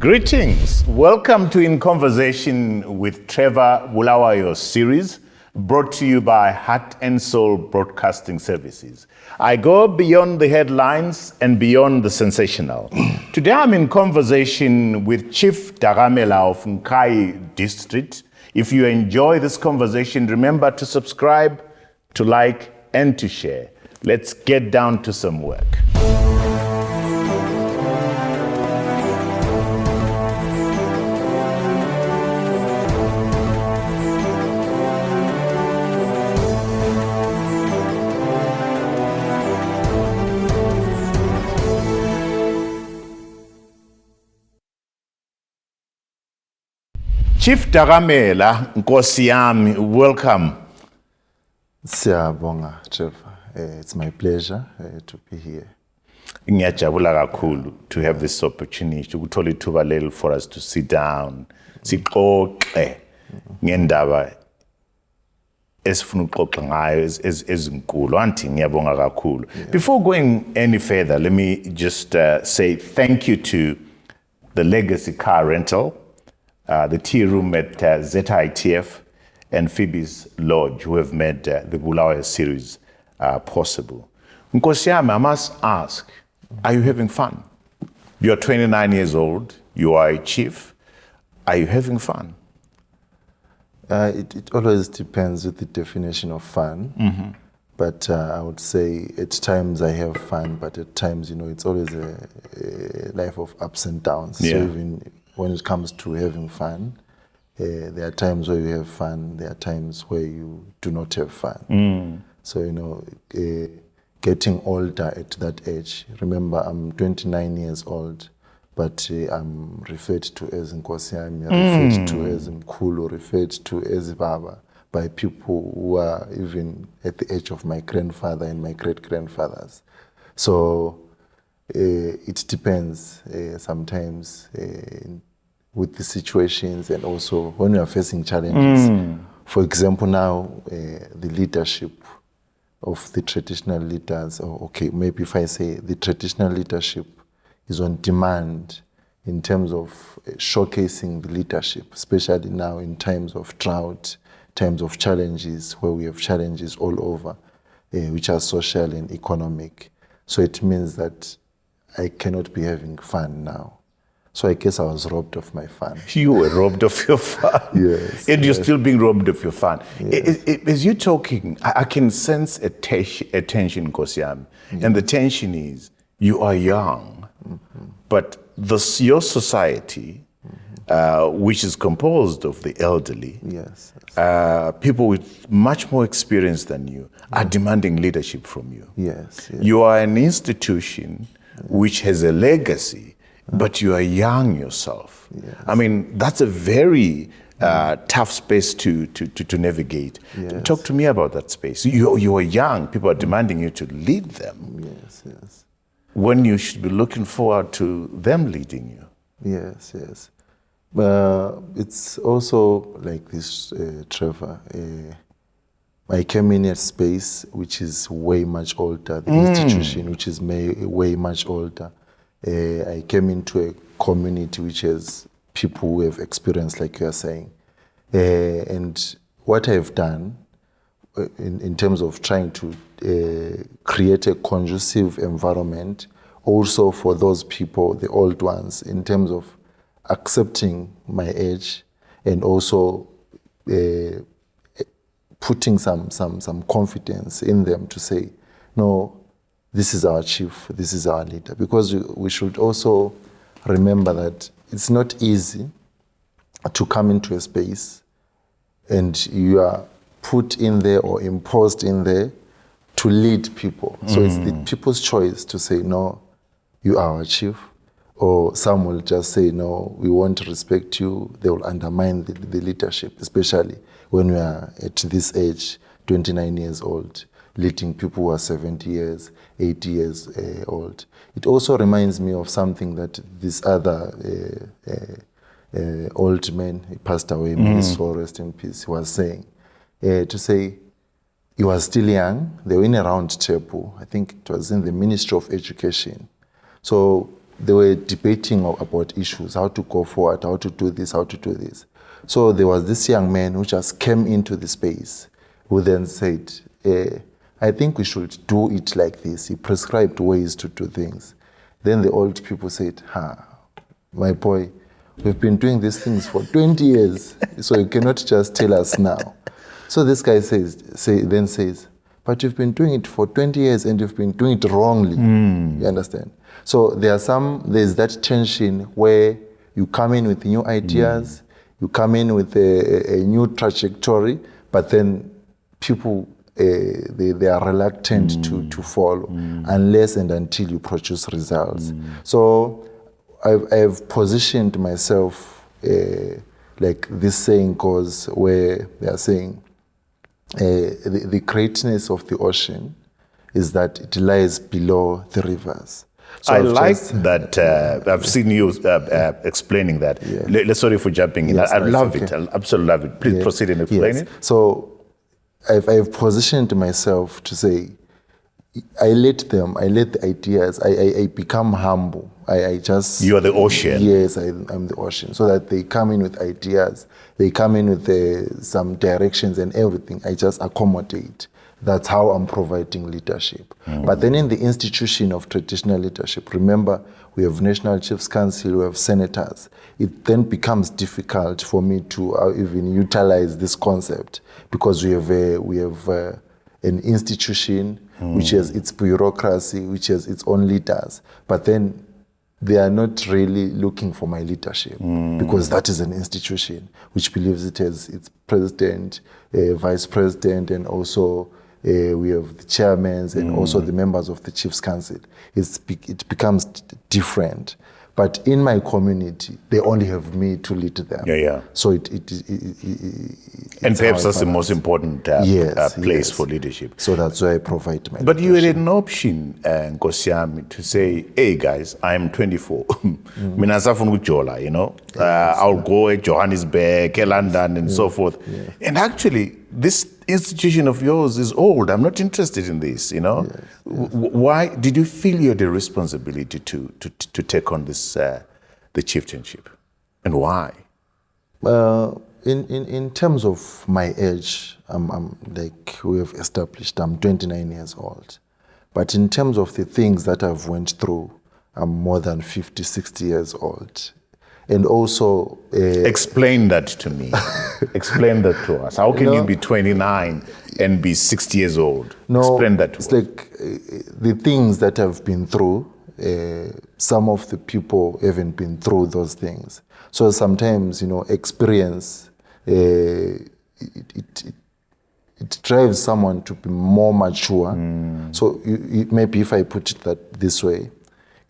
Greetings. Welcome to In Conversation with Trevor Bulawayo series, brought to you by Heart and Soul Broadcasting Services. I go beyond the headlines and beyond the sensational. Today I'm in conversation with Chief Dakamela of Nkayi District. If you enjoy this conversation, remember to subscribe, to like, and to share. Let's get down to some work. Chief Dakamela, Nkosi yami, welcome. Siyabonga, Trevor. It's my pleasure to be here. Ngiyajabula kakhulu to have this opportunity ukuthola ithuba leli for us to sit down, sixoxe ngendaba esifuna ukuxoxa ngayo ezinkulu. Anti ngiyabonga kakhulu. Before going any further, let me just say thank you to the Legacy Car Rental, the tea room at ZITF, and Phoebe's Lodge, who have made the Bulawayo series possible. Nkosi yami, I must ask, are you having fun? You're 29 years old, you are a chief. Are you having fun? It always depends with the definition of fun. Mm-hmm. But I would say at times I have fun, but at times, it's always a life of ups and downs. Yeah. So even when it comes to having fun, there are times where you have fun, there are times where you do not have fun. Mm. So, getting older at that age, remember I'm 29 years old, but I'm referred to as Nkosi yami, referred to as Mkhulu, referred to as Baba by people who are even at the age of my grandfather and my great-grandfathers. So it depends sometimes with the situations, and also when we are facing challenges. For example, now the leadership of the traditional leaders, or okay, maybe if I say the traditional leadership is on demand in terms of showcasing the leadership, especially now in times of drought, times of challenges, where we have challenges all over, which are social and economic. So it means that I cannot be having fun now. So I guess I was robbed of my fun. You were robbed of your fun. Yes. And you're still being robbed of your fun. Yes. As you're talking, I can sense a tension, Nkosi yami. Mm-hmm. And the tension is, you are young, but your society, which is composed of the elderly, Yes. people with much more experience than you, are demanding leadership from you. Yes. You are an institution which has a legacy, but you are young yourself. Yes. I mean, that's a very tough space to navigate. Yes. Talk to me about that space. You are young, people are demanding you to lead them. Yes. When you should be looking forward to them leading you. Yes. But it's also like this, Trevor. I came in a space which is way much older, the institution which is way much older. I came into a community which has people who have experience, like you are saying. And what I've done in terms of trying to create a conducive environment, also for those people, the old ones, in terms of accepting my age, and also putting some confidence in them to say, no, this is our chief, this is our leader. Because we should also remember that it's not easy to come into a space and you are put in there or imposed in there to lead people. So it's the people's choice to say, no, you are our chief. Or some will just say, no, we won't respect you. They will undermine the leadership, especially when we are at this age, 29 years old, leading people who are 70 years, 80 years old. It also reminds me of something that this other old man, he passed away, may his soul rest in peace, he was saying, to say he was still young. They were in a round table. I think it was in the Ministry of Education. So they were debating about issues, how to go forward, how to do this, how to do this. So there was this young man who just came into the space, who then said, I think we should do it like this. He prescribed ways to do things. Then the old people said, my boy, we've been doing these things for 20 years, so you cannot just tell us now. So this guy then says, but you've been doing it for 20 years and you've been doing it wrongly. You understand? So there's that tension where you come in with new ideas, you come in with a new trajectory, but then people, they are reluctant to follow unless and until you produce results. So I've positioned myself like this saying goes, where they are saying the greatness of the ocean is that it lies below the rivers. So I like that. I've seen you explaining that. Sorry for jumping in. Yes, I love okay. it. I absolutely love it. Please proceed and explain it. So I've positioned myself to say, I let the ideas, I become humble. You are the ocean. Yes, I'm the ocean. So that they come in with ideas, they come in with some directions and everything. I just accommodate. That's how I'm providing leadership. But then in the institution of traditional leadership, remember, we have National Chiefs Council, we have senators. It then becomes difficult for me to even utilize this concept, because we have an institution which has its bureaucracy, which has its own leaders. But then they are not really looking for my leadership, because that is an institution which believes it has its president, vice president, and also we have the chairmen and also the members of the Chiefs Council. It becomes different. But in my community, they only have me to lead them. So and perhaps that's the most important place for leadership. So that's why I provide my But you had an option, Nkosiami, to say, hey guys, I'm 24. I'll go at Johannesburg, London, and so forth. And actually, this institution of yours is old. I'm not interested in this, Why did you feel you had a responsibility to take on this, the chieftainship? And why? In terms of my age, I'm like we have established, I'm 29 years old. But in terms of the things that I've went through, I'm more than 50, 60 years old. And also... explain that to me. Explain that to us. How can you be 29 and be 60 years old? Explain that to us. It's like the things that I've been through, some of the people haven't been through those things. So sometimes, experience, it drives someone to be more mature. So maybe if I put it this way,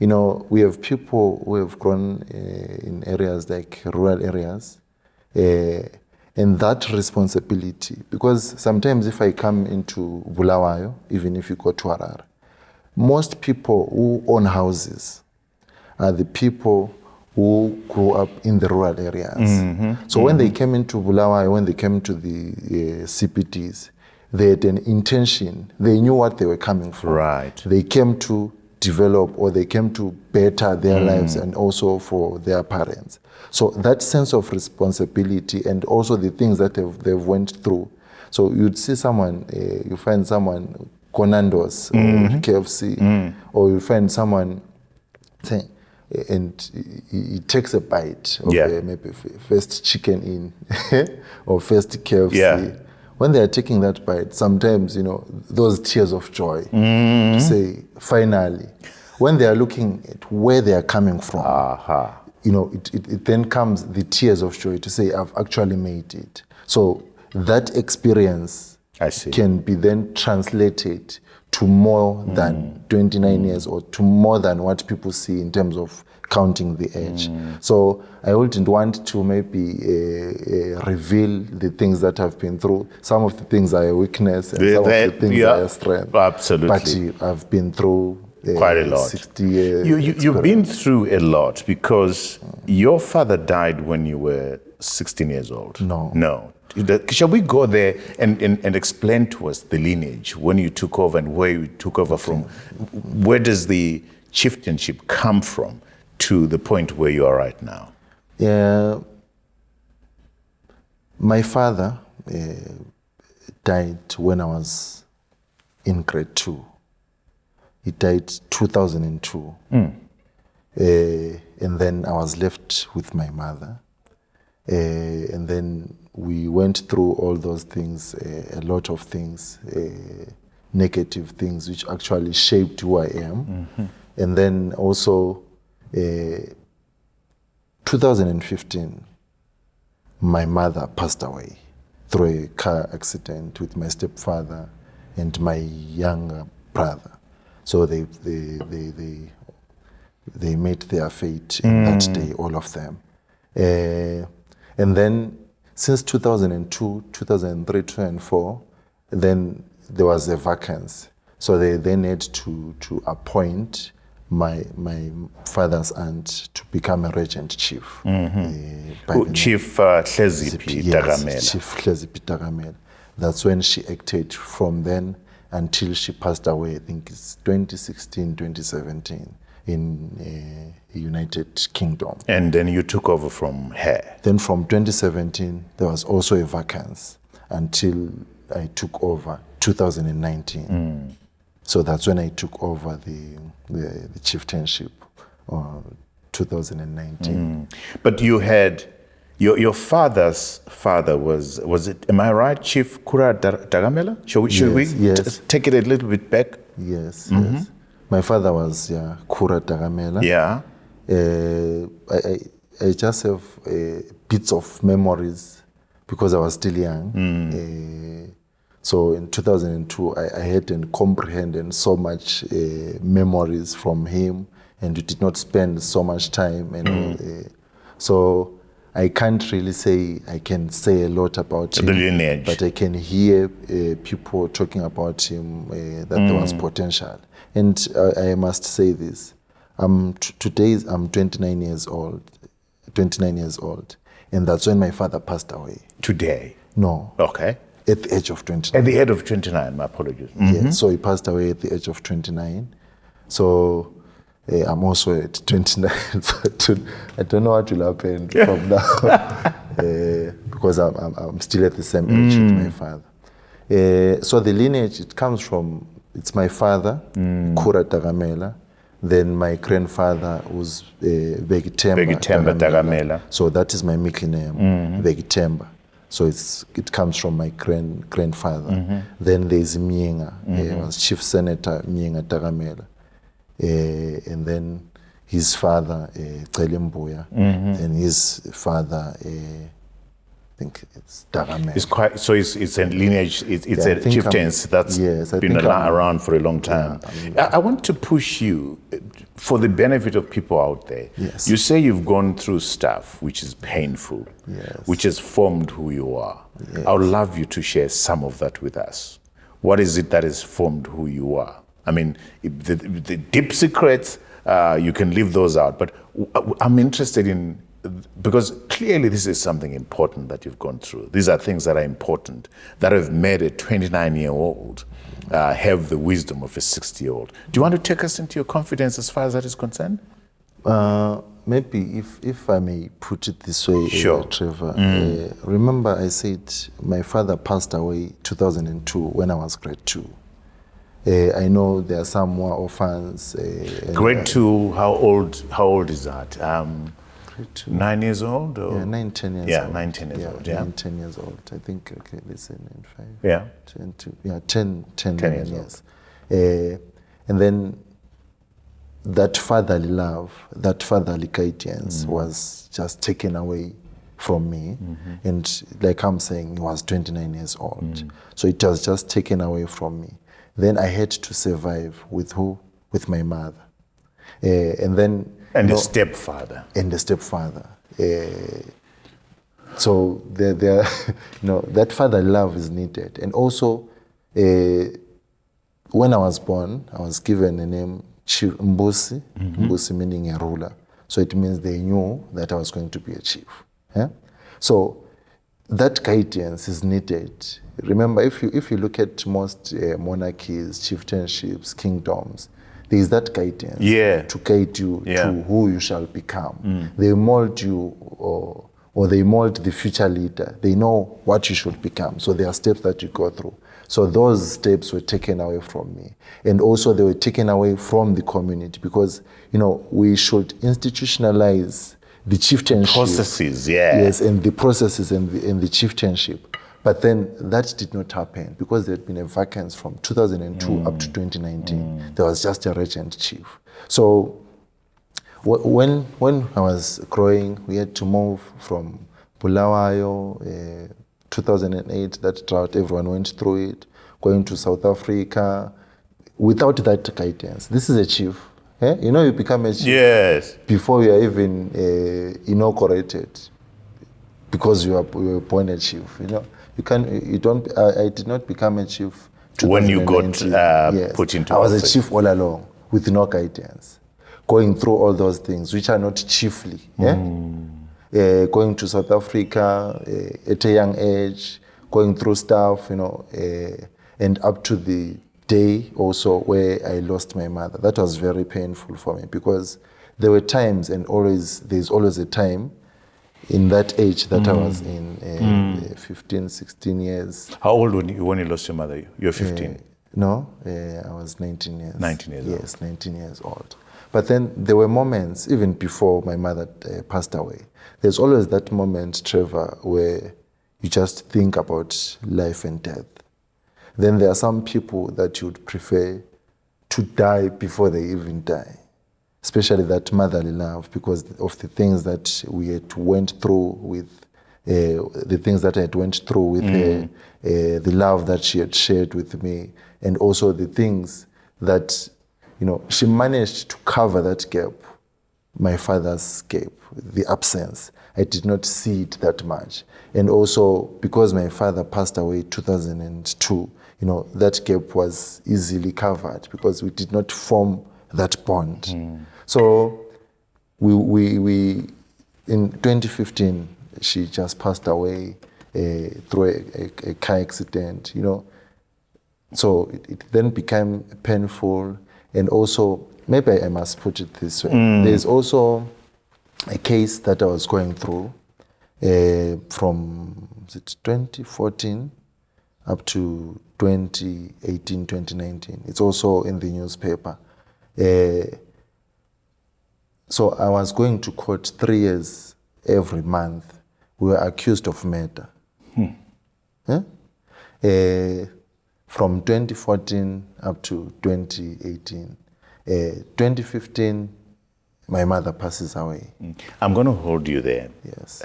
we have people who have grown in areas like rural areas, and that responsibility, because sometimes if I come into Bulawayo, even if you go to Harare, most people who own houses are the people who grew up in the rural areas. So when they came into Bulawayo, when they came to the CPTs, they had an intention. They knew what they were coming from. Right. They came to develop, or they came to better their lives and also for their parents. So that sense of responsibility and also the things that they've went through. So you'd see someone, you find someone Conandos or KFC, or you find someone saying, and he takes a bite of maybe first chicken in or first KFC. When they are taking that bite, sometimes, those tears of joy to say, finally, when they are looking at where they are coming from, it then comes the tears of joy to say, I've actually made it. So that experience can be then translated to more than 29 years or to more than what people see in terms of counting the age. So I wouldn't want to maybe reveal the things that I've been through. Some of the things are a weakness and some of the things are a strength. Absolutely. But I've been through quite a lot. 60 years. You've been through a lot, because your father died when you were 16 years old. No. Shall we go there and explain to us the lineage, when you took over and where you took over from? Where does the chieftainship come from? to the point where you are right now? Yeah, my father died when I was in grade 2. He died 2002. And then I was left with my mother. And then we went through all those things, a lot of things, negative things, which actually shaped who I am. And then also, 2015, my mother passed away through a car accident with my stepfather and my younger brother. So they met their fate in that day, all of them. And then since 2002, 2003, 2004, then there was a vacancy. So they then had to appoint my father's aunt to become a regent chief. Chief Dakamela. Yes, Chief Dakamela. That's when she acted from then until she passed away. I think it's 2016, 2017 in United Kingdom. And then you took over from her. Then from 2017, there was also a vacancy until I took over 2019. So that's when I took over the chieftainship, 2019. But you had, your father's father was it, am I right, Chief Kura Dakamela? Should we take it a little bit back? Yes, yes. My father was Kura Dakamela. Yeah. I just have bits of memories because I was still young. So in 2002, I hadn't comprehended so much memories from him, and we did not spend so much time. And so I can't really say I can say a lot about him, the lineage, but I can hear people talking about him that there was potential. And I must say this: today I'm 29 years old, and that's when my father passed away. Today? No. Okay. At the age of 29. At the age of 29, my apologies. Yeah, so he passed away at the age of 29. So I'm also at 29. So I don't know what will happen from now because I'm still at the same age with my father. So the lineage, it comes from, it's my father, Kura Dakamela, then my grandfather was Begitemba Dakamela. So that is my middle name, Begitemba. So it comes from my grandfather. Then there's Mienga, was Chief Senator Mienga Dakamela. And then his father, Celimbuya, and his father, I think it's Dakamela. It's quite, so it's a lineage, it's a chieftains that's been around for a long time. I want to push you, for the benefit of people out there. Yes. You say you've gone through stuff which is painful, which has formed who you are. Yes. I would love you to share some of that with us. What is it that has formed who you are? I mean, the deep secrets, you can leave those out, but I'm interested in, because clearly this is something important that you've gone through. These are things that are important, that have made a 29-year-old have the wisdom of a 60-year-old. Do you want to take us into your confidence as far as that is concerned? Maybe if I may put it this way, sure. Trevor. Remember I said my father passed away 2002 when I was grade 2. I know there are some more orphans. Grade 2, how old is that? 9 years old? Or? Yeah, 9, 10 years old. Yeah, 9, 10 years old. Yeah, 9, 10 years old. I think, okay, listen, 5. Yeah. 10 years old. And then that fatherly love, that fatherly guidance was just taken away from me. And like I'm saying, he was 29 years old. So it was just taken away from me. Then I had to survive with who? With my mother. And the stepfather. And the stepfather. So there, that father love is needed. And also, when I was born, I was given a name, Mbusi, Mbusi meaning a ruler. So it means they knew that I was going to be a chief. Yeah? So that guidance is needed. Remember, if you look at most monarchies, chieftainships, kingdoms, there is that guidance to guide you to who you shall become. They mold you or they mold the future leader. They know what you should become. So there are steps that you go through. So those steps were taken away from me. And also they were taken away from the community because, we should institutionalize the chieftainship. Processes, Yes, and the processes and the chieftainship. But then that did not happen because there had been a vacancy from 2002 up to 2019. There was just a regent chief. So when I was growing, we had to move from Bulawayo, 2008, that drought, everyone went through it, going to South Africa, without that guidance. This is a chief. You become a chief before you are even inaugurated because you were born a chief. I did not become a chief when you got put into I was office. A chief all along with no guidance, going through all those things which are not chiefly. Going to South Africa at a young age, going through stuff, and up to the day also where I lost my mother. That was very painful for me because there were times, and there's always a time in that age that I was in, 15, 16 years. How old when you lost your mother? You were 15? No, I was 19 years. 19 years old. Yes, 19 years old. But then there were moments, even before my mother passed away, there's always that moment, Trevor, where you just think about life and death. Then there are some people that you'd prefer to die before they even die, especially that motherly love, because of the things that we had went through with, the things that I had went through with her, the love that she had shared with me, and also the things that, she managed to cover that gap, my father's gap, the absence. I did not see it that much. And also because my father passed away in 2002, that gap was easily covered because we did not form that bond. So we in 2015, she just passed away through a car accident, So it then became painful. And also, maybe I must put it this way. There's also a case that I was going through from 2014 up to 2018, 2019. It's also in the newspaper. So I was going to court 3 years every month. We were accused of murder. From 2014 up to 2018. 2015, my mother passes away. I'm going to hold you there. Yes.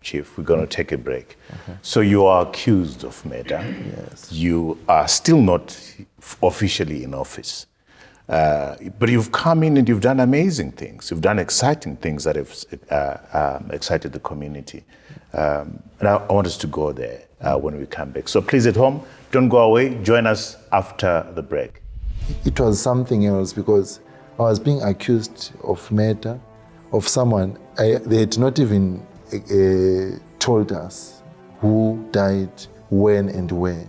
Chief, we're going to take a break. So you are accused of murder. Yes. You are still not officially in office. But you've come in and you've done amazing things. You've done exciting things that have excited the community. And I want us to go there when we come back. So please at home, don't go away. Join us after the break. It was something else because I was being accused of murder of someone. They had not even told us who died, when and where.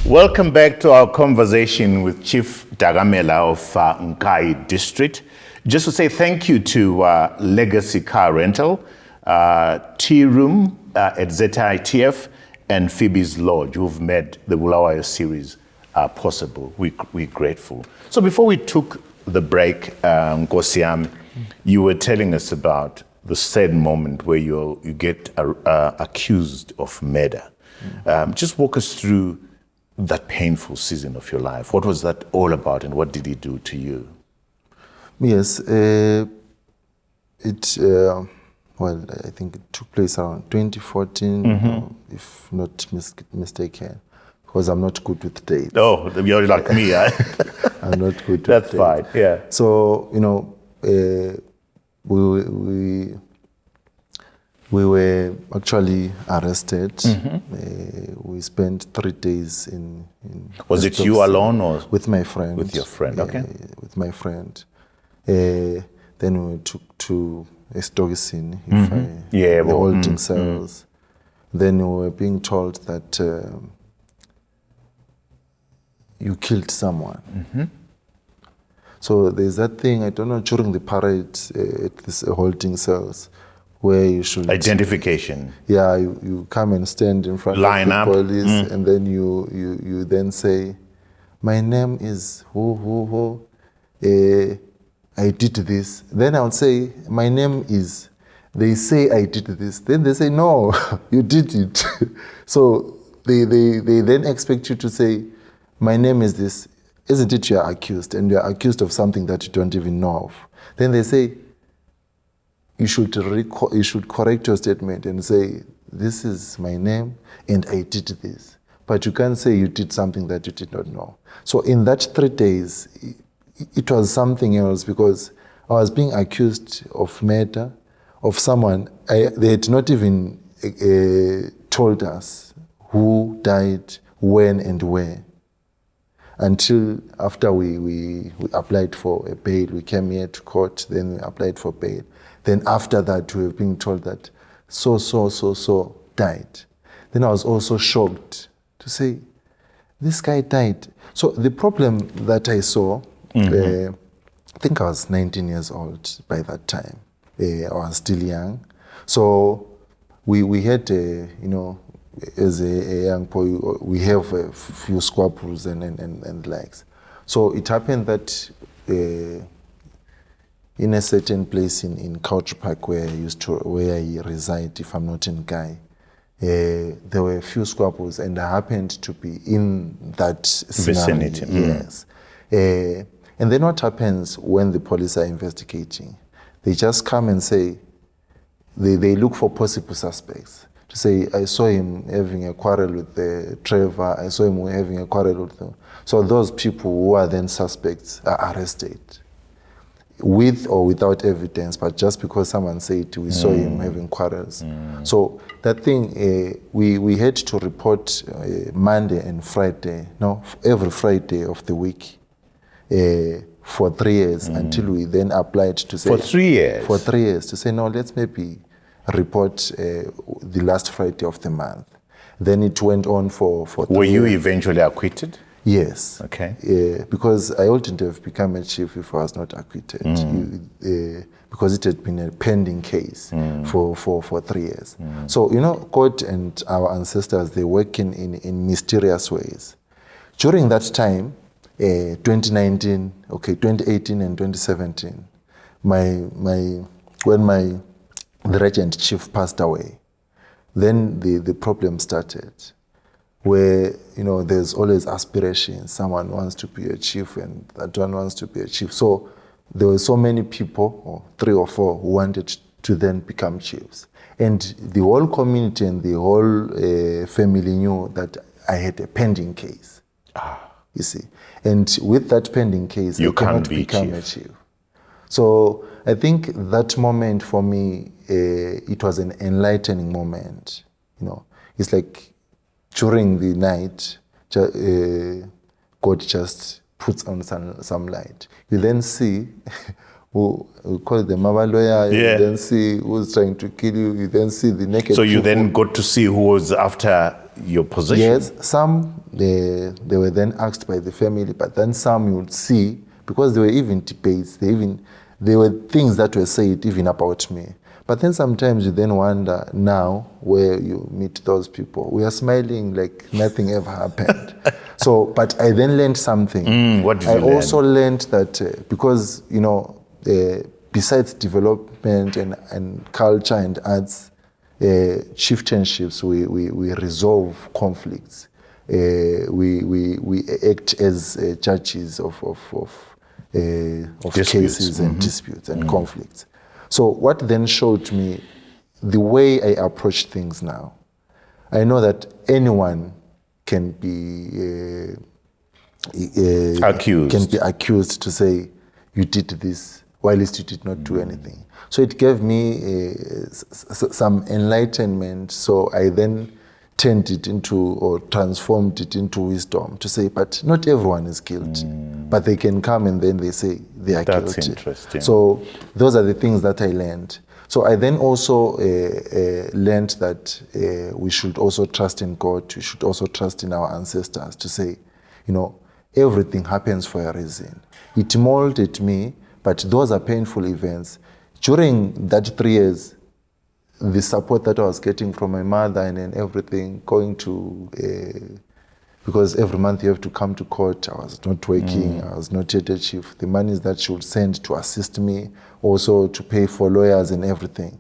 Welcome back to our conversation with Chief Dakamela of Nkayi District. Just to say thank you to Legacy Car Rental, Tea Room at ZITF, and Phoebe's Lodge, who've made the Bulawayo series possible. We're grateful. So before we took the break, Nkosiam, you were telling us about the sad moment where you get accused of murder. Just walk us through that painful season of your life. What was that all about, and what did he do to you? Yes, well, I think it took place around 2014, if not mistaken, because I'm not good with dates. Oh, you're like me. Huh? I'm not good with That's dates. fine. Yeah. So, we were actually arrested. We spent 3 days in Was it you alone or with my friend? with your friend? Okay. With my friend. Then we took to Estogosini, the holding cells. Then we were being told that you killed someone. So there's that thing, I don't know, during the parade at this holding cells, where you should... Identification. Yeah, you come and stand in front Line of up. the police, and then you then say, my name is who, I did this. Then I'll say, my name is, they say I did this. Then they say, no, you did it. So they then expect you to say, my name is this. Isn't it you are accused? And you are accused of something that you don't even know of. Then they say, you should correct your statement and say, this is my name and I did this. But you can't say you did something that you did not know. So in that 3 days, it was something else, because I was being accused of murder of someone. They had not even told us who died, when and where. Until after we applied for a bail, we came here to court, then we applied for bail. Then after that, we were being told that so died. Then I was also shocked to say, this guy died. So the problem that I saw, I think I was 19 years old by that time. I was still young. So we had, as a young boy, we have a few squabbles and likes. So it happened that in a certain place in Couch Park where I reside, if I'm not in Nkayi, there were a few squabbles, and I happened to be in that vicinity. Yes. And then what happens when the police are investigating? They just come and say, they look for possible suspects. To say, I saw him having a quarrel with Trevor, I saw him having a quarrel with them. So those people who are then suspects are arrested, with or without evidence, but just because someone said we saw him having quarrels. So that thing, we had to report Monday and Friday, every Friday of the week for 3 years, until we then applied to say... For 3 years? For 3 years, to say, no, let's maybe report the last Friday of the month. Then it went on for 3 years. Were you eventually acquitted? Yes. Okay. Because I wouldn't have become a chief if I was not acquitted. Because it had been a pending case for 3 years. So, God and our ancestors, they work in mysterious ways. During that time, 2018 and 2017, when the regent chief passed away, then the problem started, where there's always aspiration. Someone wants to be a chief and that one wants to be a chief. So there were so many people, or 3 or 4, who wanted to then become chiefs. And the whole community and the whole family knew that I had a pending case. You see. And with that pending case, I cannot become a chief. So I think that moment for me, it was an enlightening moment. It's like during the night, God just puts on some light. You then see who we call them Mabaloya. Yeah. You then see who's trying to kill you. You then see the naked So you people. then got to see who was after your position? Yes, some they were then asked by the family, but then some you would see, because there were even debates, there were things that were said even about me. But then sometimes you then wonder now where you meet those people. We are smiling like nothing ever happened. So, but I then learned something. What did you learn? I also learned that because, besides development and culture and arts, chieftainships, we resolve conflicts. We act as judges of cases and disputes and conflicts. So what then showed me the way I approach things now. I know that anyone can be accused to say you did this while you did not do anything. So it gave me some enlightenment. So I then turned it into, or transformed it into wisdom to say, but not everyone is guilty. But they can come and then they say they are guilty. That's interesting. So those are the things that I learned. So I then also learned that we should also trust in God. We should also trust in our ancestors to say, everything happens for a reason. It molded me, but those are painful events. During that 3 years, the support that I was getting from my mother and then everything, going to, because every month you have to come to court, I was not working, I was not yet a chief. The monies that she would send to assist me, also to pay for lawyers and everything.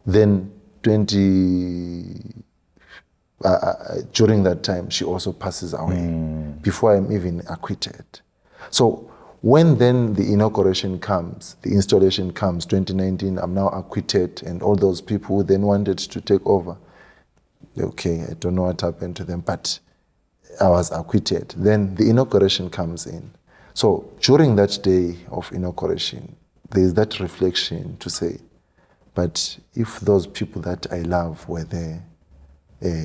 Then during that time, she also passes away before I'm even acquitted. So when then the inauguration comes, the installation comes, 2019, I'm now acquitted, and all those people who then wanted to take over, okay, I don't know what happened to them, but I was acquitted. Then the inauguration comes in. So during that day of inauguration, there is that reflection to say, but if those people that I love were there,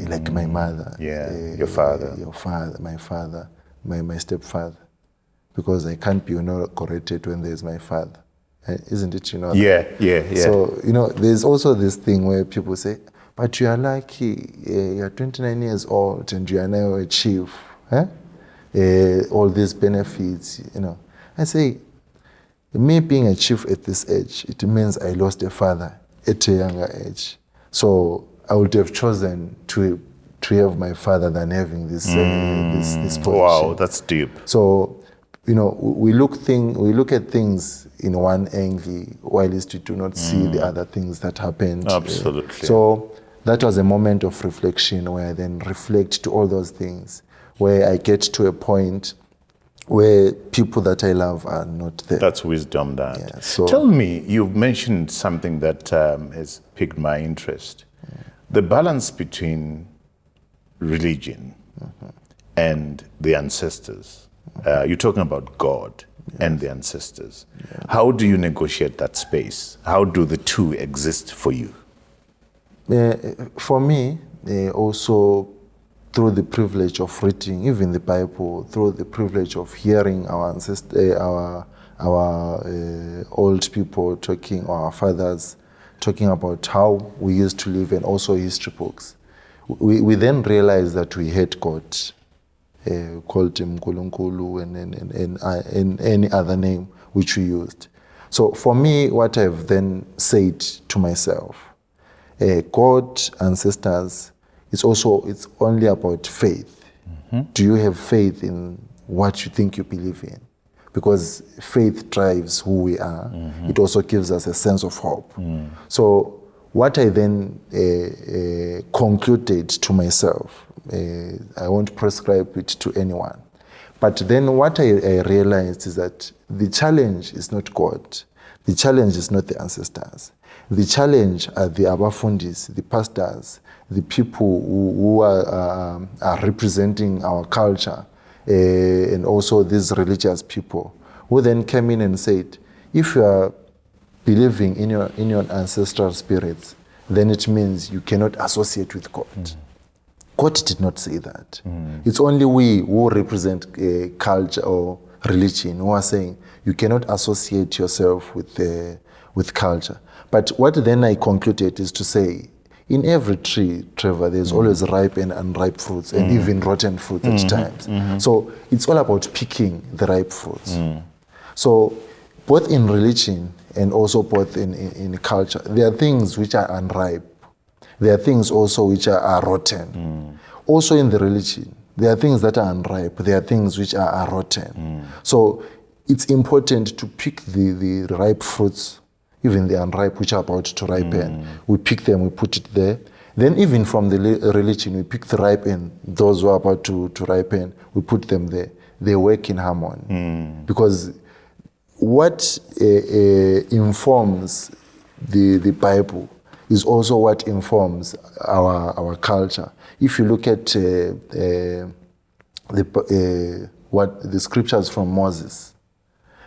like my mother, your father, my father, my stepfather, because I can't be inaugurated when there's my father. Isn't it, that? Yeah. So, there's also this thing where people say, but you are lucky, you're 29 years old and you are now a chief. All these benefits, I say, me being a chief at this age, it means I lost a father at a younger age. So I would have chosen to have my father than having this position. Wow, that's deep. So, we look at things in one angle, while we do not see the other things that happened. Absolutely. So that was a moment of reflection where I then reflect to all those things, where I get to a point where people that I love are not there. That's wisdom, that. Yeah, so tell me, you've mentioned something that has piqued my interest. The balance between religion and the ancestors. You're talking about God and the ancestors. Yeah. How do you negotiate that space? How do the two exist for you? For me, also through the privilege of reading even the Bible, through the privilege of hearing our ancestors, our old people talking, or our fathers talking about how we used to live, and also history books, we then realized that we had God. Called him Nkulunkulu and any other name which we used. So for me, what I've then said to myself, God, ancestors, it's only about faith. Do you have faith in what you think you believe in? Because faith drives who we are. It also gives us a sense of hope. So what I then concluded to myself, I won't prescribe it to anyone. But then what I realized is that the challenge is not God. The challenge is not the ancestors. The challenge are the abafundis, the pastors, the people who are representing our culture, and also these religious people, who then came in and said, if you are believing in your ancestral spirits, then it means you cannot associate with God. God did not say that. It's only we who represent culture or religion who are saying you cannot associate yourself with culture. But what then I concluded is to say, in every tree, Trevor, there's always ripe and unripe fruits, and even rotten fruits at times. So it's all about picking the ripe fruits. So both in religion and also both in culture, there are things which are unripe. There are things also which are rotten. Also in the religion, there are things that are unripe. There are things which are rotten. So it's important to pick the ripe fruits, even the unripe which are about to ripen. We pick them, we put it there. Then even from the religion, we pick the ripe and those who are about to ripen, we put them there. They work in harmony. Because what informs the Bible is also what informs our culture. If you look at what the scriptures from Moses,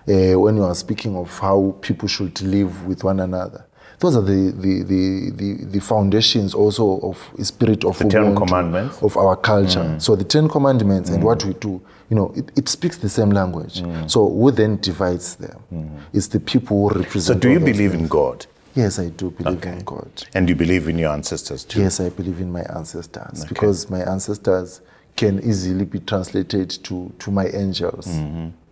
when you are speaking of how people should live with one another, those are the foundations also of a spirit of the Ten Commandments of our culture. So the 10 Commandments and what we do, it speaks the same language. So who then divides them? It's the people who represent. So do you believe in God? Yes, I do believe in God. And you believe in your ancestors too? Yes, I believe in my ancestors because my ancestors can easily be translated to my angels.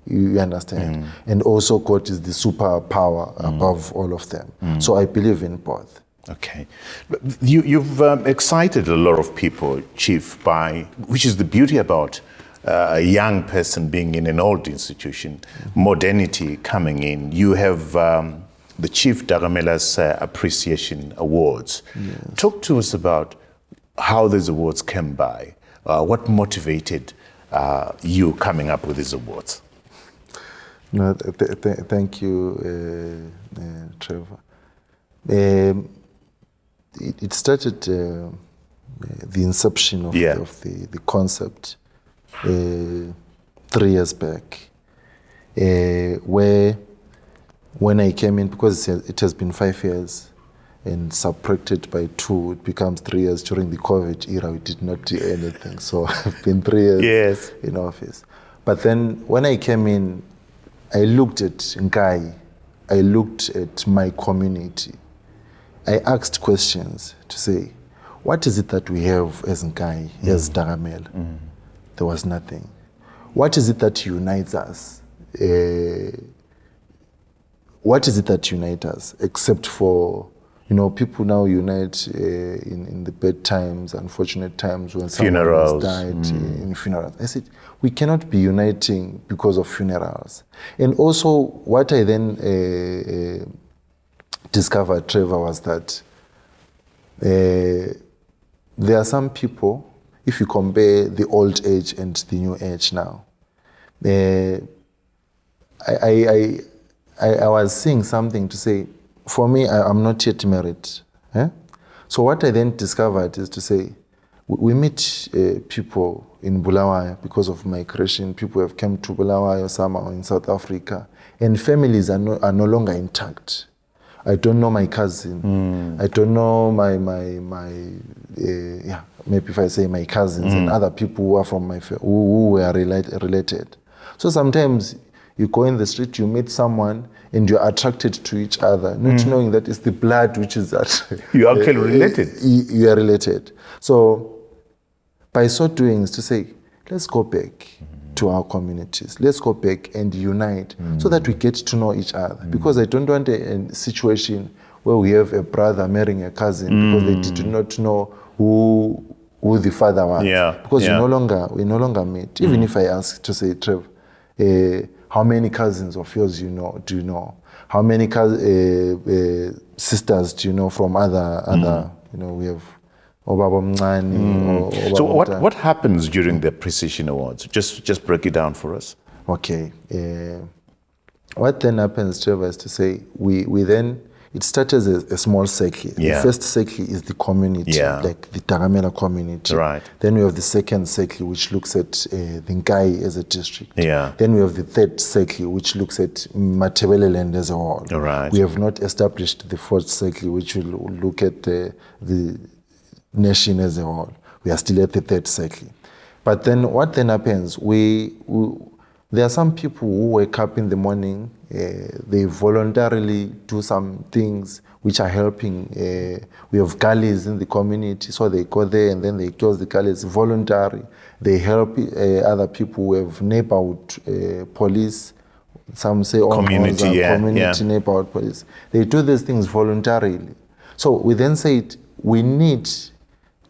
You understand? And also God is the superpower above all of them. So I believe in both. Okay. You've excited a lot of people, Chief, which is the beauty about a young person being in an old institution, modernity coming in. You have the Chief Dakamela's Appreciation Awards. Yes. Talk to us about how these awards came by. What motivated you coming up with these awards? No, thank you, Trevor. It started the inception of the concept 3 years back, where when I came in, because it has been 5 years and subtracted by 2, it becomes 3 years. During the COVID era, we did not do anything. So I've been 3 years in office. But then when I came in, I looked at Nkayi, I looked at my community. I asked questions to say, what is it that we have as Nkayi, as Dakamela? There was nothing. What is it that unites us? What is it that unites us except for, people now unite in the bad times, unfortunate times when someone has died in funerals. I said, we cannot be uniting because of funerals. And also what I then discovered, Trevor, was that there are some people, if you compare the old age and the new age now, I was seeing something to say, for me, I'm not yet married. So what I then discovered is to say, we meet people in Bulawayo because of migration. People have come to Bulawayo, some are in South Africa, and families are no longer intact. I don't know my cousin. I don't know maybe if I say my cousins and other people who are from who were related. So sometimes you go in the street, you meet someone, and you're attracted to each other, not knowing that it's the blood which is that. You are actually related. You are related. So by so doing is to say, let's go back to our communities. Let's go back and unite so that we get to know each other. Because I don't want a situation where we have a brother marrying a cousin because they did not know who the father was. Because we no longer meet. Even if I ask to say, Trev, how many cousins of yours do you know? How many sisters do you know from other we have Obaba Mncane. So what happens during the Appreciation Awards? Just break it down for us. Okay. What then happens, Trevor, is to say we then, it starts as a small circle. The first circle is the community, like the Dakamela community. Right. Then we have the second circle, which looks at the Nkayi as a district. Then we have the third circle, which looks at Matebeleland as a whole. Right. We have not established the fourth circle, which will look at the nation as a whole. We are still at the third circle. But then what then happens, there are some people who wake up in the morning, they voluntarily do some things which are helping. We have gullies in the community, so they go there and then they close the gullies voluntary. They help other people who have neighborhood police. Some say community neighborhood police. They do these things voluntarily. So we then say we need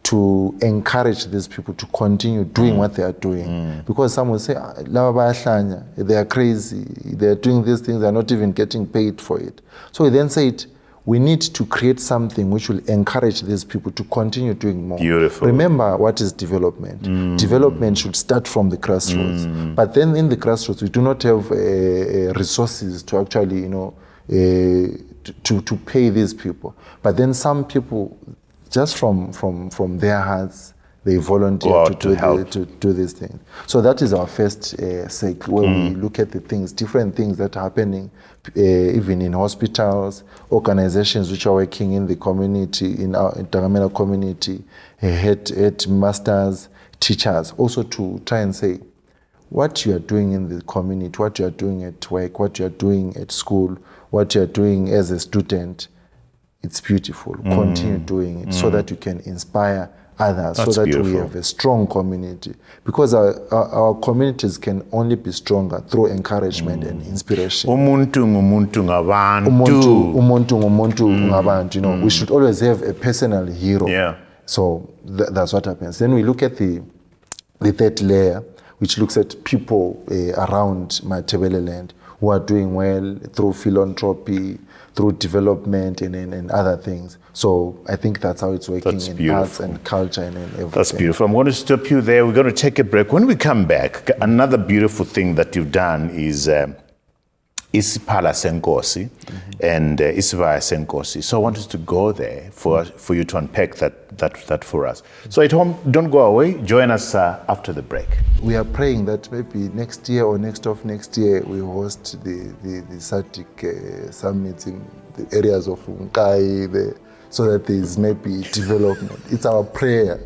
to encourage these people to continue doing what they are doing. Because some will say, they are crazy, they are doing these things, they are not even getting paid for it. So we then said, we need to create something which will encourage these people to continue doing more. Beautiful. Remember, what is development? Development should start from the grassroots. But then in the grassroots, we do not have resources to actually, to pay these people. But then some people, just from their hearts, they volunteer to do these things. So that is our first cycle, where we look at the things, different things that are happening, even in hospitals, organizations which are working in the community, in our Dakamela community, headmasters, teachers, also to try and say, what you are doing in the community, what you are doing at work, what you are doing at school, what you are doing as a student, it's beautiful. Continue doing it so that you can inspire others, That's so that beautiful. we have a strong community. Because our communities can only be stronger through encouragement and inspiration. Umuntu ngumuntu ngabantu. Umuntu ngumuntu ngabantu. You know, we should always have a personal hero. Yeah. So that's what happens. Then we look at the third layer, which looks at people around my Tabeleland who are doing well through philanthropy, through development and other things. So I think that's how it's working in arts and culture and everything. That's beautiful. I'm going to stop you there. We're going to take a break. When we come back, another beautiful thing that you've done is Isiphala Senkosi and Isivaya Senkosi. So I want us to go there for you to unpack that for us. So at home, don't go away. Join us after the break. We are praying that maybe next year or next year we host the SADC summit in the areas of Nkayi, so that there is maybe development. It's our prayer.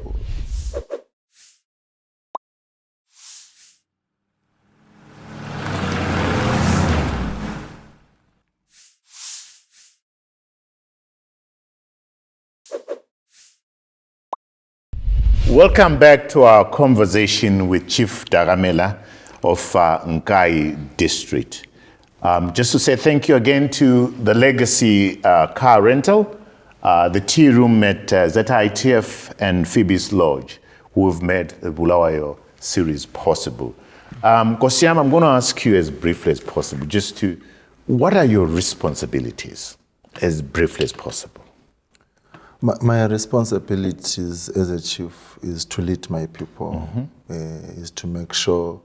Welcome back to our conversation with Chief Dakamela of Nkayi District. Just to say thank you again to the Legacy Car Rental, the Tea Room at ZITF and Phoebe's Lodge, who have made the Bulawayo series possible. Kosiam, I'm going to ask you as briefly as possible, what are your responsibilities as briefly as possible? My responsibilities as a chief is to lead my people, is to make sure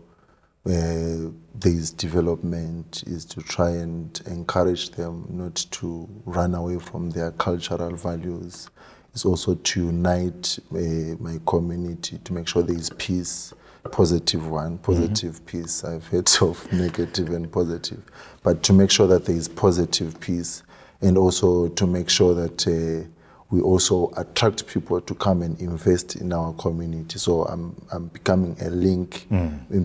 there is development, is to try and encourage them not to run away from their cultural values. It's also to unite my community, to make sure there is peace, positive peace. I've heard of negative and positive, but to make sure that there is positive peace, and also to make sure that we also attract people to come and invest in our community. So I'm becoming a link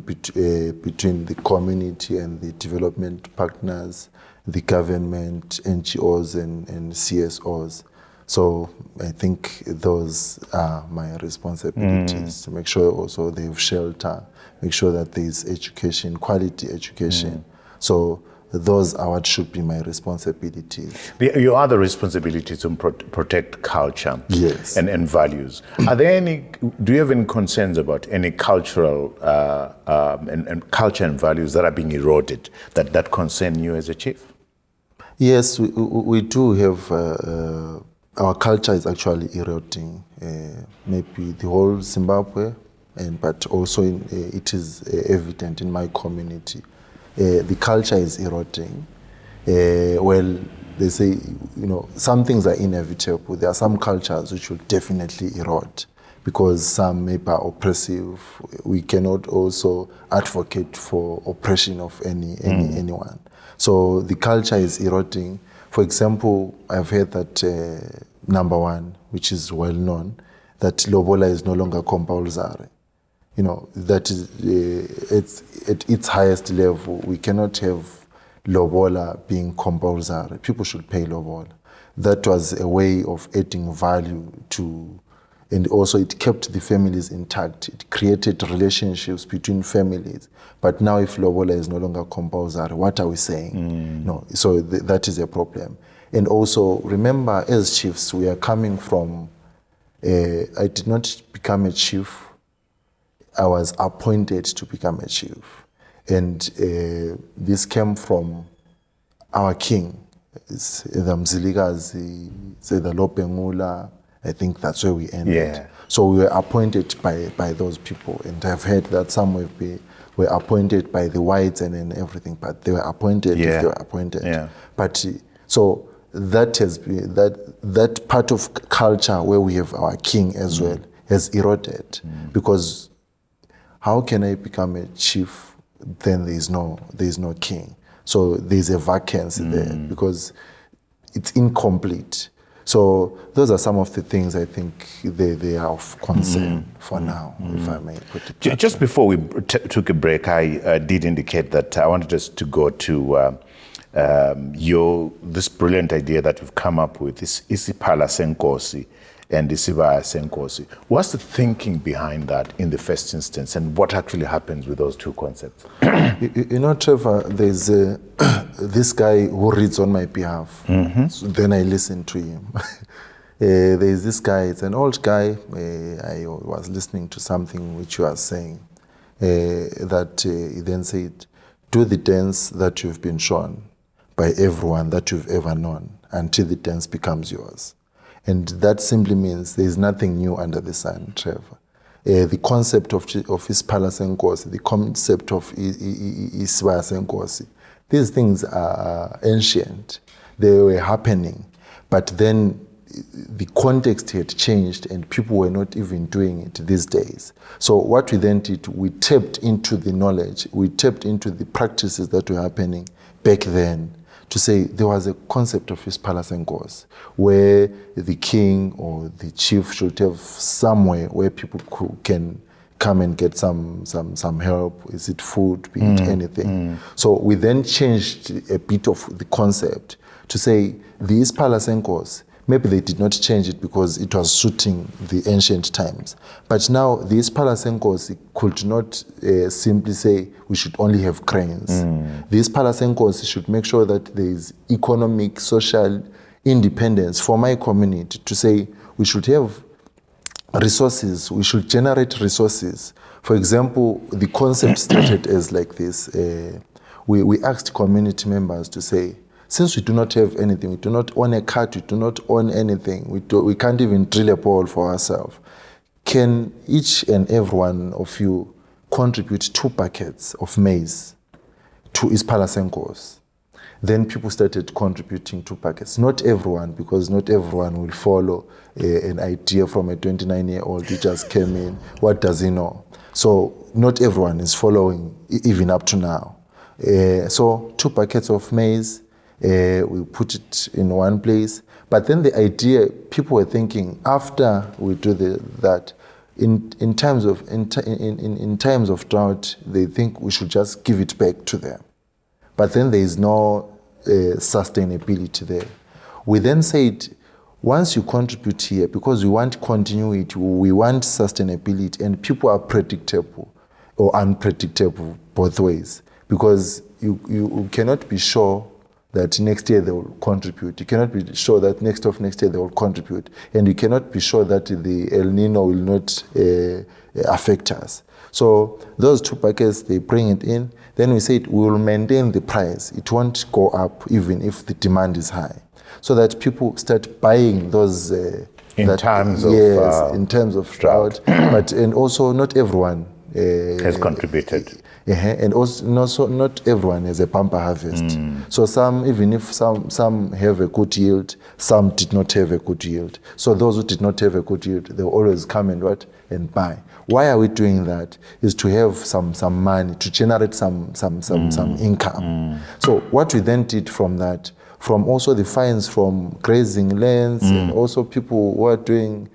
between the community and the development partners, the government, NGOs and CSOs. So I think those are my responsibilities, to make sure also they have shelter, make sure that there is education, quality education. So those are what should be my responsibilities. Your other responsibility is to protect culture, yes, and values. Are there do you have any concerns about any cultural and culture and values that are being eroded that concern you as a chief? Yes, we do have, our culture is actually eroding, maybe the whole Zimbabwe, but also it is evident in my community. The culture is eroding. Well, they say, some things are inevitable. There are some cultures which will definitely erode because some maybe are oppressive. We cannot also advocate for oppression of anyone. So the culture is eroding. For example, I've heard that number one, which is well known, that lobola is no longer compulsory. That is it's at its highest level. We cannot have lobola being compulsory. People should pay lobola. That was a way of adding value to, and also it kept the families intact. It created relationships between families. But now if lobola is no longer compulsory, what are we saying? No, so that is a problem. And also remember, as chiefs, we are coming from, I did not become a chief. I was appointed to become a chief. And this came from our king, the Mzilikazi, the Lopengula. I think that's where we ended. Yeah. So we were appointed by those people. And I've heard that some were appointed by the whites and everything, but they were appointed if they were appointed. Yeah. But so that has been, that part of culture where we have our king as well has eroded, because how can I become a chief then there is no king? So there's a vacancy there because it's incomplete. So those are some of the things I think they are of concern for now, if I may put it. Just before we took a break, I did indicate that I wanted us to go to this brilliant idea that we've come up with, is Isiphala Senkosi and Isibaya Senkosi. What's the thinking behind that in the first instance, and what actually happens with those two concepts? You know, Trevor, there's this guy who reads on my behalf. So then I listen to him. There's this guy, it's an old guy. I was listening to something which you are saying, that he then said, do the dance that you've been shown by everyone that you've ever known until the dance becomes yours. And that simply means there is nothing new under the sun, Trevor. The concept of Isiphala Senkosi, the concept of Isibaya Senkosi, these things are ancient. They were happening, but then the context had changed and people were not even doing it these days. So what we then did, we tapped into the knowledge, we tapped into the practices that were happening back then, to say there was a concept of Isiphala Senkosi where the king or the chief should have somewhere where people can come and get some help. Is it food, be it anything? So we then changed a bit of the concept to say the Isiphala Senkosi, maybe they did not change it because it was suiting the ancient times. But now the Isiphala Senkosi could not simply say we should only have cranes. The Isiphala Senkosi should make sure that there is economic, social independence for my community, to say we should have resources, we should generate resources. For example, the concept started as like this. We asked community members to say, since we do not have anything, we do not own a cart, we do not own anything, we can't even drill a bore for ourselves, can each and every one of you contribute 2 buckets of maize to Isiphala Senkosi? Then people started contributing 2 buckets. Not everyone, because not everyone will follow an idea from a 29-year-old who just came in. What does he know? So not everyone is following, even up to now. So 2 buckets of maize, we put it in one place. But then the idea, people were thinking, after we do that, in times of drought, they think we should just give it back to them. But then there is no sustainability there. We then said, once you contribute here, because we want continuity, we want sustainability, and people are predictable or unpredictable both ways, because you cannot be sure that next year they will contribute. You cannot be sure that next year they will contribute. And you cannot be sure that the El Nino will not affect us. So those 2 buckets, they bring it in. Then we said we will maintain the price. It won't go up even if the demand is high. So that people start buying those... in terms of drought. And also not everyone... has contributed. And also not everyone has a bumper harvest. So even if some have a good yield, some did not have a good yield. So those who did not have a good yield, they will always come and buy. Why are we doing that? Is to have some money, to generate some income. So what we then did from that, from also the fines from grazing lands, and also people who are doing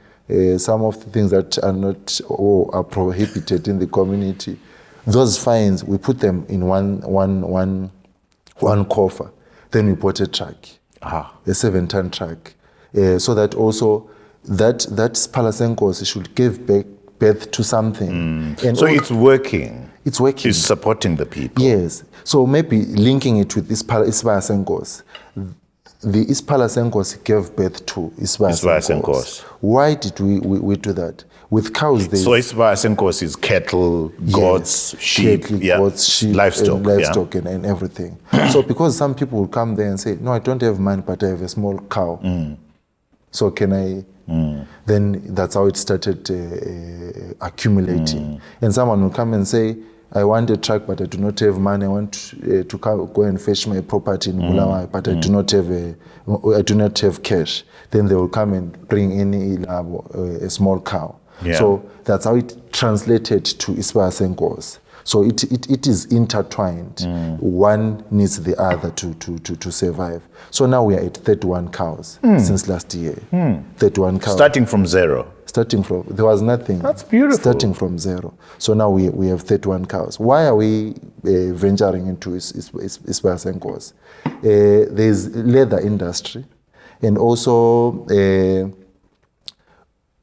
some of the things that are not or are prohibited in the community, those fines, we put them in one coffer. Then we bought a truck, a 7-ton truck, so that also that Isiphala Senkosi should give birth to something. And so it's working. It's working. It's supporting the people. Yes. So maybe linking it with Isibaya Senkosi. The Isiphala Senkosi gave birth to Isibaya Senkosi. Why did we do that? With cows, so Isibaya Senkosi is cattle, goats, sheep, livestock, and everything. So because some people will come there and say, no, I don't have money, but I have a small cow. So can I? Then that's how it started accumulating. And someone will come and say, I want a truck, but I do not have money. I want to go and fetch my property in Bulawayo, but I do not have cash. Then they will come and bring in a small cow. Yeah. So that's how it translated to Isbasenkos. So it is intertwined. One needs the other to survive. So now we are at 31 cows since last year. 31 cows. Starting from zero. There was nothing. That's beautiful. Starting from zero. So now we have 31 cows. Why are we venturing into Isbasenkos? There's leather industry, and also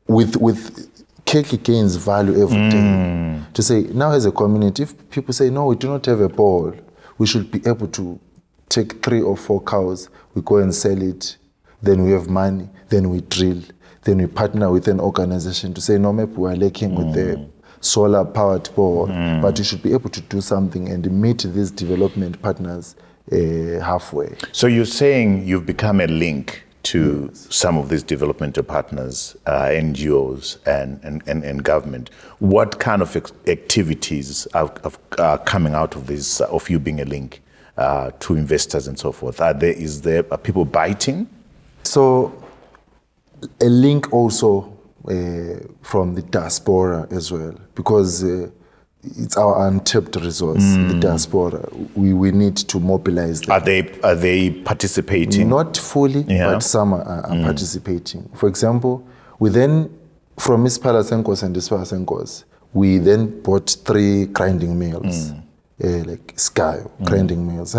with Keki gains value every day. To say, now as a community, if people say, no, we do not have a ball, we should be able to take 3 or 4 cows, we go and sell it, then we have money, then we drill, then we partner with an organization to say, no, maybe we are lacking with the solar powered ball, but you should be able to do something and meet these development partners halfway. So you're saying you've become a link to some of these developmental partners, NGOs and government. What kind of activities are coming out of this, of you being a link to investors and so forth? Are people biting? So a link also from the diaspora as well, because it's our untapped resource, the diaspora. We need to mobilize them. Are they participating? Not fully, but some are participating. For example, we then, from Isbasenkos and Isbasenkos, we then bought 3 grinding mills, like Sky grinding mills.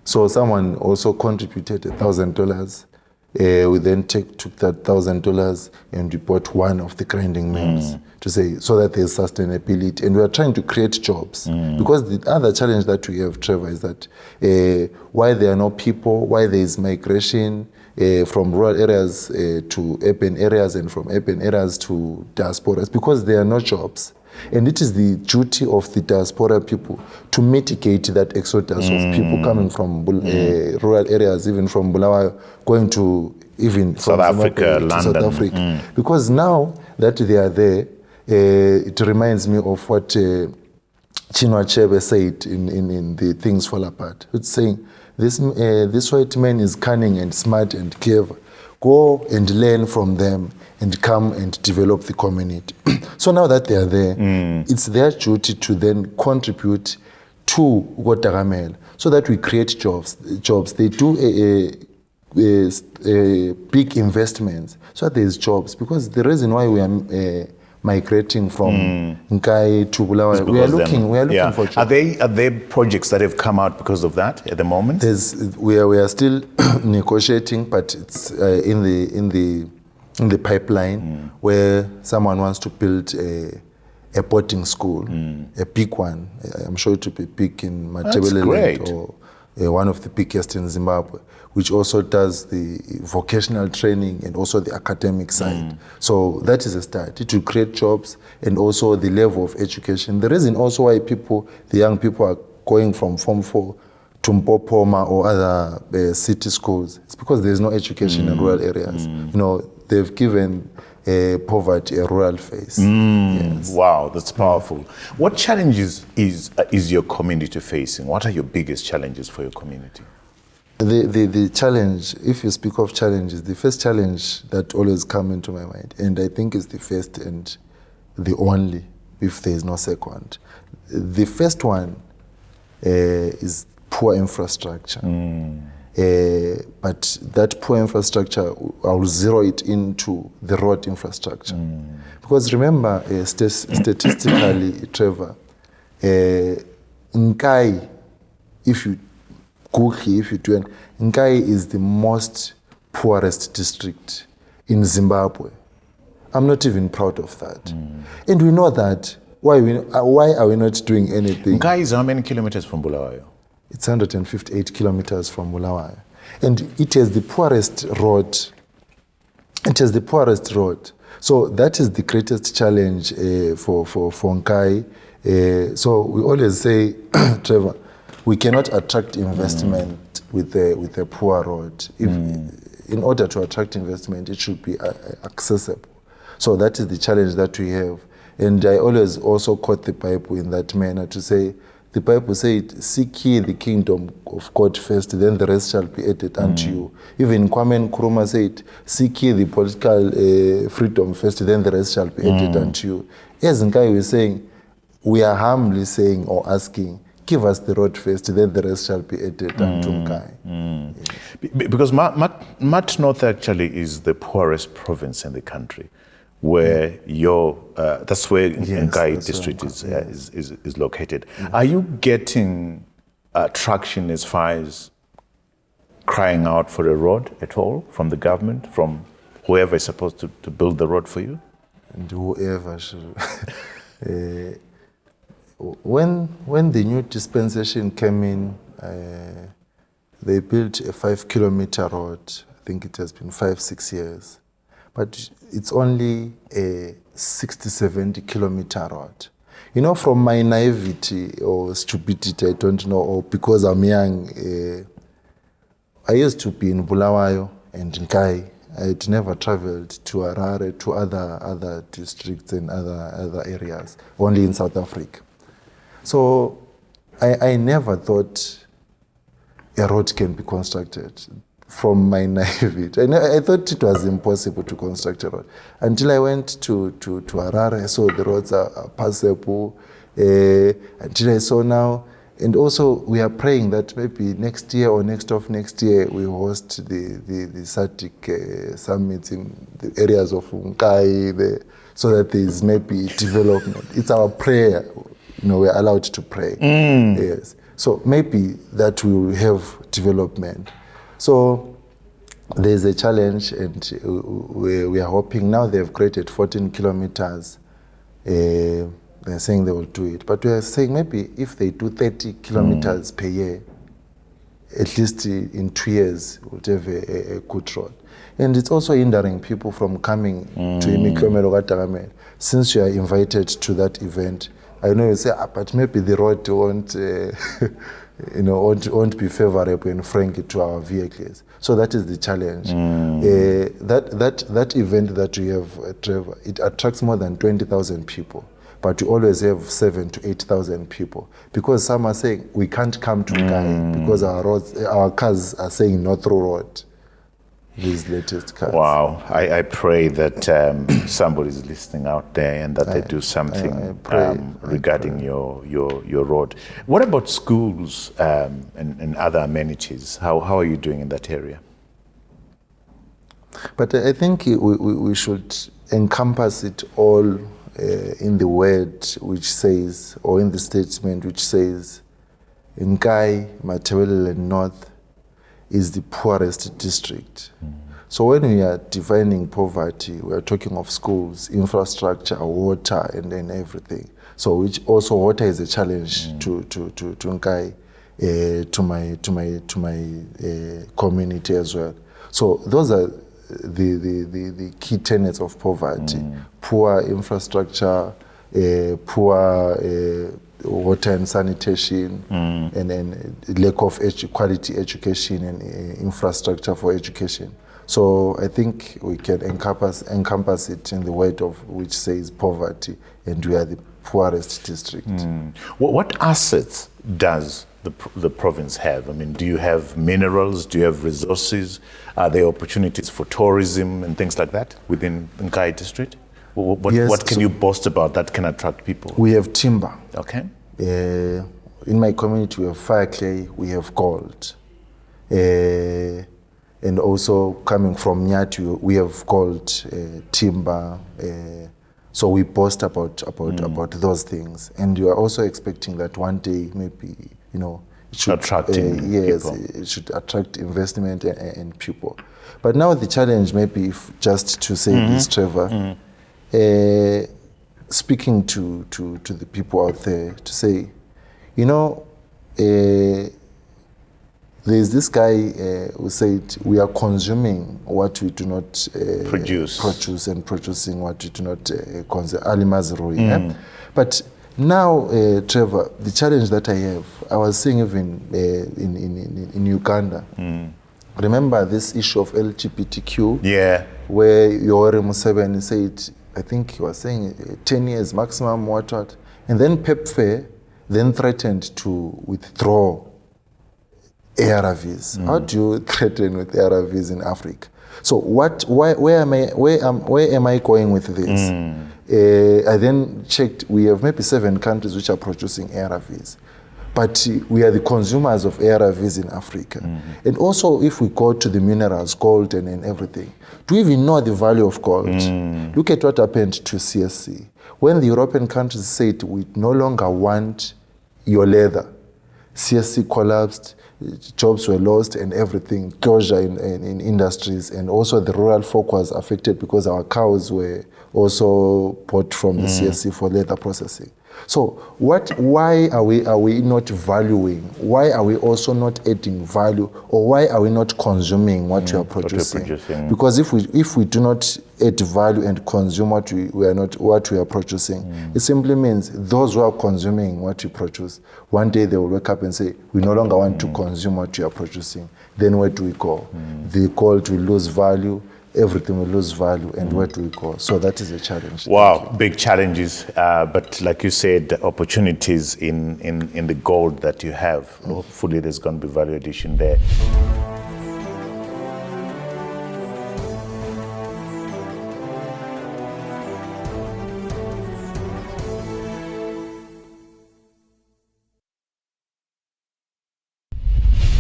So someone also contributed $1,000. We then took that $1,000 and we bought one of the grinding mills to say, so that there's sustainability. And we are trying to create jobs. Because the other challenge that we have, Trevor, is that why there are no people, why there is migration from rural areas to urban areas and from urban areas to diasporas, because there are no jobs. And it is the duty of the diaspora people to mitigate that exodus of people coming from rural areas, even from Bulawayo, going to even South Africa, London. South Africa. Because now that they are there, it reminds me of what Chinua Achebe said in the Things Fall Apart. It's saying, this white man is cunning and smart and clever. Go and learn from them and come and develop the community. So now that they are there, it's their duty to then contribute to Dakamela so that we create jobs. They do a big investments so that there's jobs. Because the reason why we are migrating from Nkayi to Bulawayo, we are looking for jobs. Are there projects that have come out because of that at the moment? We are still negotiating, but it's in the pipeline where someone wants to build a boarding school, a big one. I'm sure it will be big in Matebeleland or one of the biggest in Zimbabwe, which also does the vocational training and also the academic side. So that is a start. It will create jobs and also the level of education. The reason also why the young people are going from Form 4 to Mpopoma or other city schools, it's because there's no education in rural areas. They've given poverty a rural face. Yes. Wow, that's powerful. What challenges is your community facing? What are your biggest challenges for your community? The challenge, if you speak of challenges, the first challenge that always comes into my mind, and I think is the first and the only, if there is no second. The first one is poor infrastructure. But that poor infrastructure, I will zero it into the road infrastructure. Because remember, statistically, Trevor, Nkayi, if you do, Nkayi is the most poorest district in Zimbabwe. I'm not even proud of that. And we know that. Why are we not doing anything? Nkayi is how many kilometers from Bulawayo? It's 158 kilometers from Bulawayo. And it has the poorest road. So that is the greatest challenge for Nkayi. So we always say, Trevor, we cannot attract investment with a poor road. In order to attract investment, it should be accessible. So that is the challenge that we have. And I always also quote the Bible in that manner to say, the Bible said, seek ye the kingdom of God first, then the rest shall be added unto you. Even Kwame Nkrumah said, seek ye the political freedom first, then the rest shall be added unto you. As Nkayi was saying, we are humbly saying or asking, give us the road first, then the rest shall be added unto Nkayi. Because Mat North actually is the poorest province in the country, where that's where Nkayi District is located. Are you getting traction as far as crying out for a road at all from the government, from whoever is supposed to build the road for you? And whoever should. When the new dispensation came in, they built a 5-kilometer road. I think it has been 5-6 years. But it's only a 60-70-kilometer road. You know, from my naivety or stupidity, I don't know, or because I'm young, I used to be in Bulawayo and Nkayi. I had never traveled to Harare, to other districts and other areas, only in South Africa. So I never thought a road can be constructed. From my naivety, I thought it was impossible to construct a road. Until I went to Harare, I saw the roads are passable. Until I saw now, and also we are praying that maybe next year or next year we host the SADC summit in the areas of Nkayi, so that there is maybe development. It's our prayer. You know, we're allowed to pray. Yes. So maybe that we will have development. So there's a challenge, and we are hoping now they've created 14 kilometers. They're saying they will do it. But we are saying maybe if they do 30 kilometers per year, at least in 2 years, we'll have a good road. And it's also hindering people from coming to Dakamelas. Since you are invited to that event, I know you say, but maybe the road won't, won't be favorable and friendly to our vehicles. So that is the challenge. That event that we have, Trevor, it attracts more than 20,000 people, but we always have 7,000 to 8,000 people, because some are saying we can't come to Nkayi because our cars are saying no through road. These latest cars. Wow. I pray that somebody's listening out there and that they do something regarding your road. What about schools and other amenities? How are you doing in that area? But I think we should encompass it all in the word which says, or in the statement which says, Nkayi, Matebele North is the poorest district. So when we are defining poverty, we are talking of schools, infrastructure, water, and then everything. So which also water is a challenge to Nkayi, to my community as well. So those are the key tenets of poverty: poor infrastructure, poor water and sanitation, and then lack of quality education and infrastructure for education. So I think we can encompass it in the word of which says poverty, and we are the poorest district. What assets does the province have? I mean, do you have minerals? Do you have resources? Are there opportunities for tourism and things like that within Nkayi District? What can you boast about that can attract people? We have timber. Okay. In my community, we have fire clay, we have gold. And also coming from Nyatu, we have gold, timber. So we boast about those things. And you are also expecting that one day maybe, it should attract people. It should attract investment and people. But now the challenge maybe, just to say this, Trevor, speaking to the people out there to say, there's this guy who said we are consuming what we do not produce and producing what we do not consume. Ali Mazrui. But now, Trevor, the challenge that I have, I was seeing even in Uganda. Remember this issue of LGBTQ? Yeah. where Yoweri Museveni said, I think he was saying 10 years maximum, what. And then PEPFAR then threatened to withdraw ARVs. How do you threaten with ARVs in Africa? So where am I going with this? I then checked, we have maybe 7 countries which are producing ARVs. But we are the consumers of ARVs in Africa. And also, if we go to the minerals, gold and everything, do we even know the value of gold? Look at what happened to CSC. When the European countries said we no longer want your leather, CSC collapsed, jobs were lost and everything, closure in industries, and also the rural folk was affected because our cows were also bought from the CSC for leather processing. So why are we not valuing? Why are we also not adding value, or why are we not consuming what we are producing? Because if we do not add value and consume what we are producing, it simply means those who are consuming what we produce, one day they will wake up and say, we no longer want to consume what we are producing. Then where do we go? The gold will lose value. Everything will lose value, and where do we go? So that is a challenge. Wow, big challenges, but like you said, opportunities in the gold that you have. Hopefully there's going to be value addition there.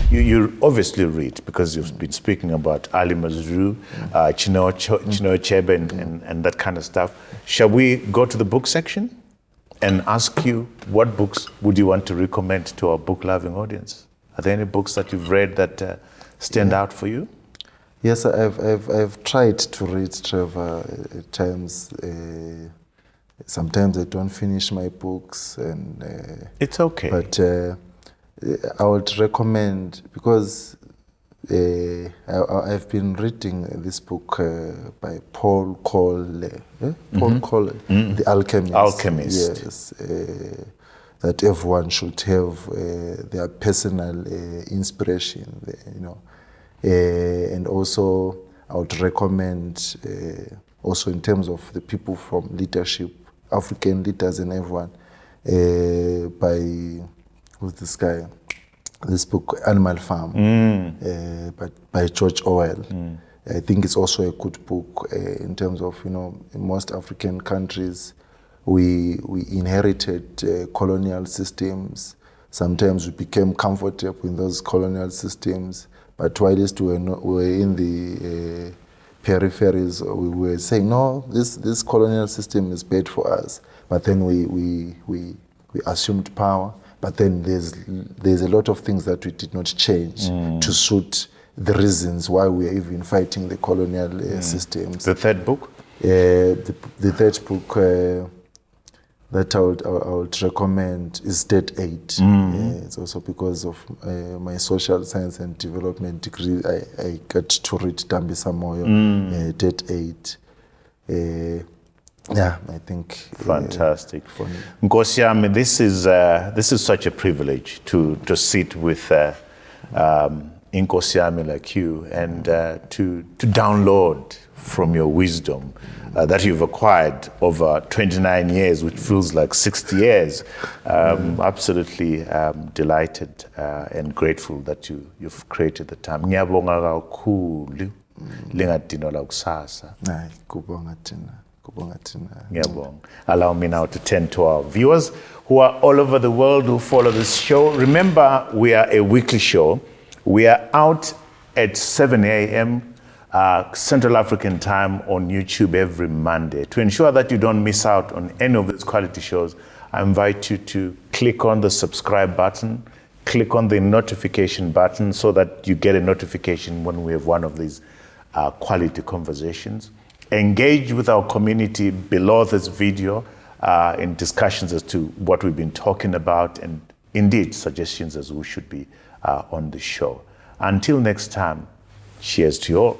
You obviously read, because you've been speaking about Ali Mazrou, Chinua Achebe and that kind of stuff. Shall we go to the book section and ask you, what books would you want to recommend to our book-loving audience? Are there any books that you've read that stand out for you? Yes, I've tried to read, Trevor, at times. Sometimes I don't finish my books, and it's okay. But I would recommend, because I've been reading this book by Paul Cole, Paul Cole, The Alchemist. Alchemist. Yes, that everyone should have their personal inspiration, and also I would recommend, also in terms of the people from leadership, African leaders and everyone, by who's this guy? This book, Animal Farm, by George Orwell. I think it's also a good book in terms of, in most African countries, we inherited colonial systems. Sometimes we became comfortable in those colonial systems, but whilst we were in the peripheries, we were saying, no, this colonial system is bad for us. But then we assumed power. But then there's a lot of things that we did not change to suit the reasons why we are even fighting the colonial systems. The third book? The third book that I would recommend is State Aid. It's also because of my social science and development degree. I got to read Dambisa Moyo, State Aid. Yeah, I think fantastic. Nkosi yami, this is such a privilege to sit with Nkosi yami like you, and to download from your wisdom that you've acquired over 29 years, which feels like 60 years. Absolutely delighted and grateful that you've created the time. Ngiyabonga kakhulu lingadinwa la kusasa. Hayi, kubonga thina. Allow me now to turn to our viewers who are all over the world who follow this show. Remember, we are a weekly show. We are out at 7 a.m. Central African time on YouTube every Monday. To ensure that you don't miss out on any of these quality shows, I invite you to click on the subscribe button, click on the notification button so that you get a notification when we have one of these quality conversations. Engage with our community below this video in discussions as to what we've been talking about, and indeed suggestions as who should be on the show. Until next time, cheers to you all.